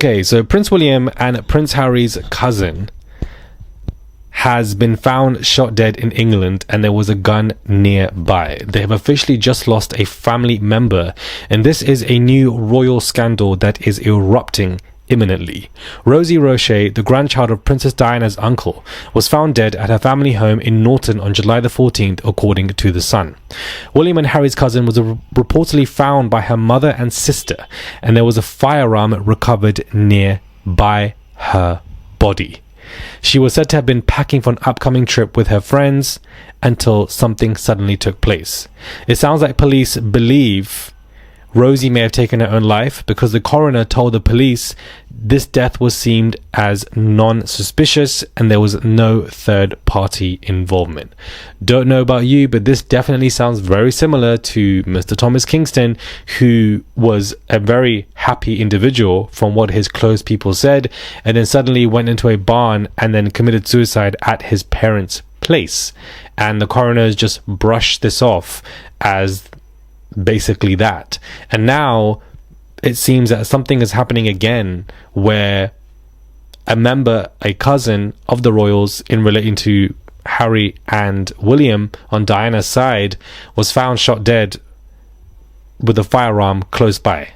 Okay, so Prince William and Prince Harry's cousin has been found shot dead in England, and there was a gun nearby. They have officially just lost a family member, and this is a new royal scandal that is erupting imminently. Rosie Roche, the grandchild of Princess Diana's uncle, was found dead at her family home in Norton on July the 14th, according to The Sun. William and Harry's cousin was reportedly found by her mother and sister, and there was a firearm recovered nearby her body. She was said to have been packing for an upcoming trip with her friends until something suddenly took place. It sounds like police believe Rosie may have taken her own life because the coroner told the police this death was seen as non-suspicious and there was no third-party involvement. Don't know about you, but this definitely sounds very similar to Mr. Thomas Kingston, who was a very happy individual from what his close people said, and then suddenly went into a barn and then committed suicide at his parents' place. And the coroners just brushed this off as basically that. And now it seems that something is happening again, where a cousin of the royals in relating to Harry and William on Diana's side was found shot dead with a firearm close by.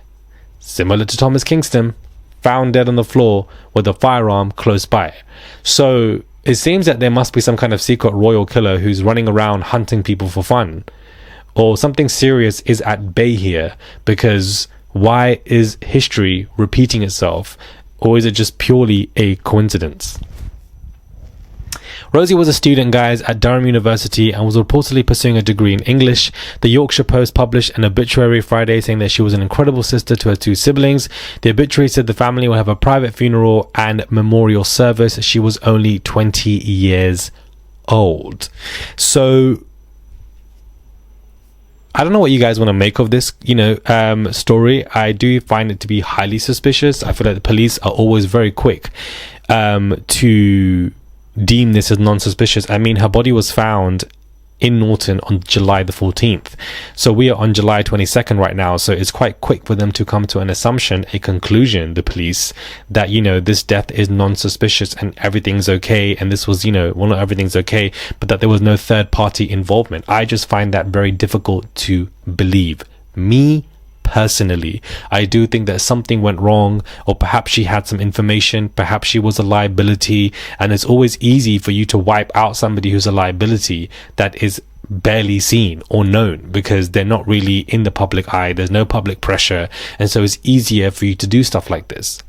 Similar to Thomas Kingston, found dead on the floor with a firearm close by. So it seems that there must be some kind of secret royal killer who's running around hunting people for fun, or something serious is at bay here, because why is history repeating itself, or is it just purely a coincidence? Rosie was a student, guys, at Durham University and was reportedly pursuing a degree in English. The Yorkshire Post published an obituary Friday saying that she was an incredible sister to her two siblings. The obituary said the family will have a private funeral and memorial service. She was only 20 years old. So I don't know what you guys want to make of this, story. I do find it to be highly suspicious. I feel like the police are always very quick to deem this as non-suspicious. I mean, her body was found in Norton on July the 14th. So we are on July 22nd right now. So it's quite quick for them to come to an assumption, a conclusion, the police, that, this death is non-suspicious and everything's okay. And this was, not everything's okay, but that there was no third party involvement. I just find that very difficult to believe. Me personally, I do think that something went wrong, or perhaps she had some information, perhaps she was a liability, and it's always easy for you to wipe out somebody who's a liability that is barely seen or known, because they're not really in the public eye, there's no public pressure, and so it's easier for you to do stuff like this.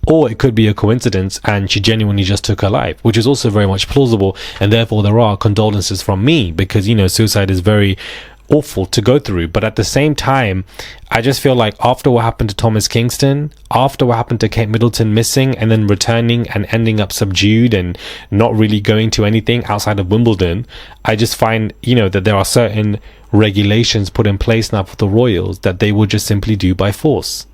Or it could be a coincidence and she genuinely just took her life, which is also very much plausible, and therefore there are condolences from me, because suicide is very awful to go through. But at the same time, I just feel like after what happened to Thomas Kingston, after what happened to Kate Middleton missing and then returning and ending up subdued and not really going to anything outside of Wimbledon, I just find that there are certain regulations put in place now for the royals that they will just simply do by force.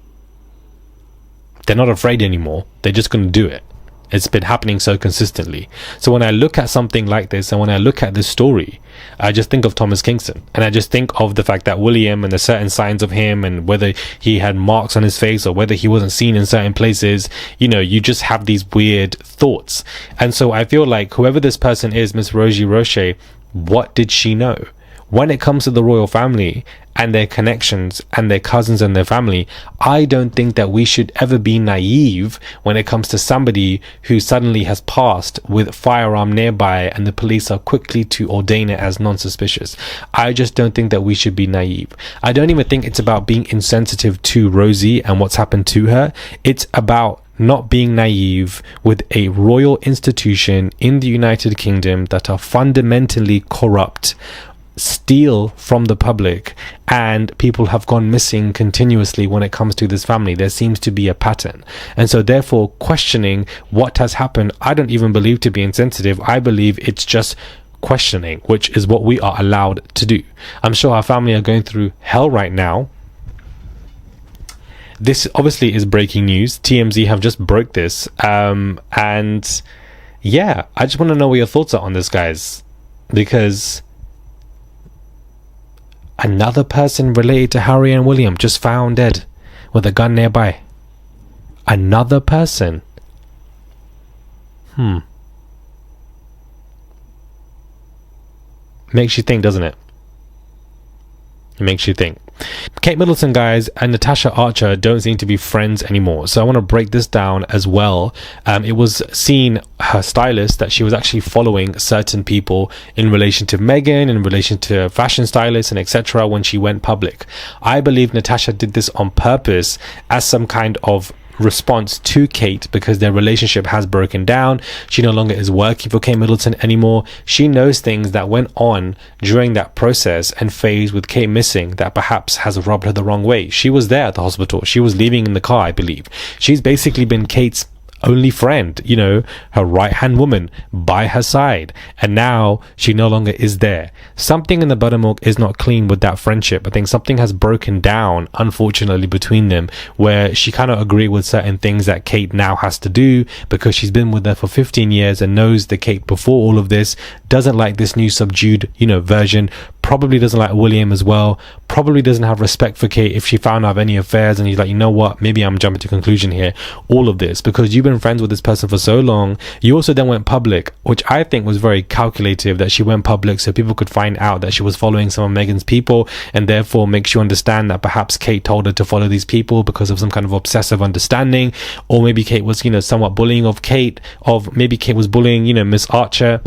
They're not afraid anymore, they're just going to do it. It's been happening so consistently. So when I look at something like this, and when I look at this story, I just think of Thomas Kingston, and I just think of the fact that William and the certain signs of him, and whether he had marks on his face or whether he wasn't seen in certain places, you just have these weird thoughts. And so I feel like whoever this person is, Miss Rosie Roche, what did she know? When it comes to the royal family and their connections and their cousins and their family, I don't think that we should ever be naive when it comes to somebody who suddenly has passed with a firearm nearby and the police are quickly to ordain it as non-suspicious. I just don't think that we should be naive. I don't even think it's about being insensitive to Rosie and what's happened to her. It's about not being naive with a royal institution in the United Kingdom that are fundamentally corrupt, steal from the public, and people have gone missing continuously when it comes to this family. There seems to be a pattern, and so therefore questioning what has happened, I don't even believe to be insensitive. I believe it's just questioning, which is what we are allowed to do. I'm sure our family are going through hell right now. This obviously is breaking news. TMZ have just broke this, and yeah, I just want to know what your thoughts are on this, guys, because another person related to Harry and William just found dead with a gun nearby. Another person. Makes you think, doesn't it? It makes you think. Kate Middleton, guys, and Natasha Archer don't seem to be friends anymore. So I want to break this down as well. It was seen, her stylist, that she was actually following certain people in relation to Meghan, in relation to fashion stylists and etc. when she went public. I believe Natasha did this on purpose as some kind of response to Kate, because their relationship has broken down. She no longer is working for Kate Middleton anymore. She knows things that went on during that process and phase with Kate missing that perhaps has rubbed her the wrong way. She was there at the hospital. She was leaving in the car, I believe. She's basically been Kate's only friend, you know, her right-hand woman by her side, and now she no longer is there. Something in the buttermilk is not clean with that friendship. I think something has broken down, unfortunately, between them, where she cannot agree with certain things that Kate now has to do, because she's been with her for 15 years and knows that Kate before all of this doesn't like this new subdued, you know, version. Probably doesn't like William as well. Probably doesn't have respect for Kate if she found out of any affairs and he's like, you know what, maybe I'm jumping to conclusion here. All of this because you've been friends with this person for so long. You also then went public, which I think was very calculative, that she went public so people could find out that she was following some of Meghan's people, and therefore makes you understand that perhaps Kate told her to follow these people because of some kind of obsessive understanding, or maybe Kate was, you know, somewhat bullying of Kate, maybe Kate was bullying, you know, Miss Archer.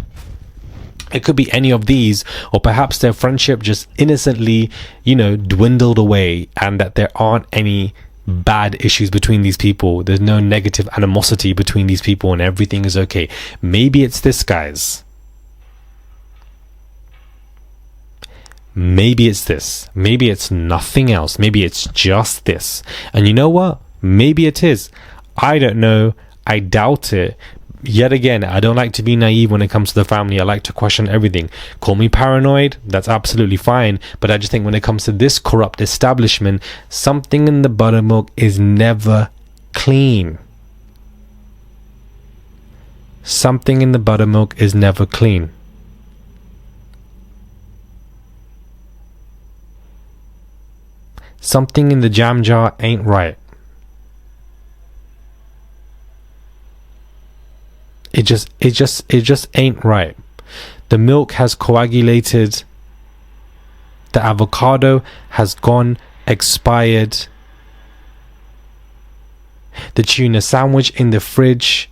It could be any of these, or perhaps their friendship just innocently, you know, dwindled away, and that there aren't any bad issues between these people. There's no negative animosity between these people and everything is okay. Maybe it's this, guys. Maybe it's this. Maybe it's nothing else. Maybe it's just this. And you know what? Maybe it is. I don't know. I doubt it. Yet again, I don't like to be naive when it comes to the family. I like to question everything. Call me paranoid, that's absolutely fine, but I just think when it comes to this corrupt establishment, something in the buttermilk is never clean. Something in the buttermilk is never clean. Something in the jam jar ain't right. It just ain't right. The milk has coagulated. The avocado has gone expired. The tuna sandwich in the fridge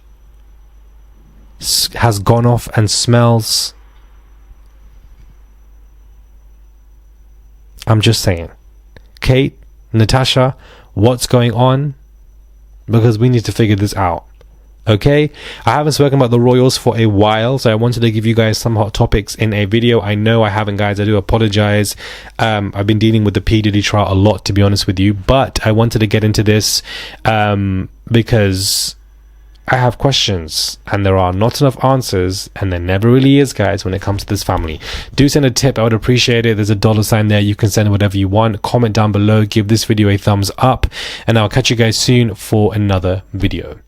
has gone off and smells. I'm just saying. Kate, Natasha, what's going on? Because we need to figure this out. Okay, I haven't spoken about the royals for a while, so I wanted to give you guys some hot topics in a video. I know I haven't, guys. I do apologize. I've been dealing with the P. Diddy trial a lot, to be honest with you, but I wanted to get into this because I have questions and there are not enough answers, and there never really is, guys, when it comes to this family. Do send a tip. I would appreciate it. There's a $sign there. You can send whatever you want. Comment down below. Give this video a thumbs up, and I'll catch you guys soon for another video.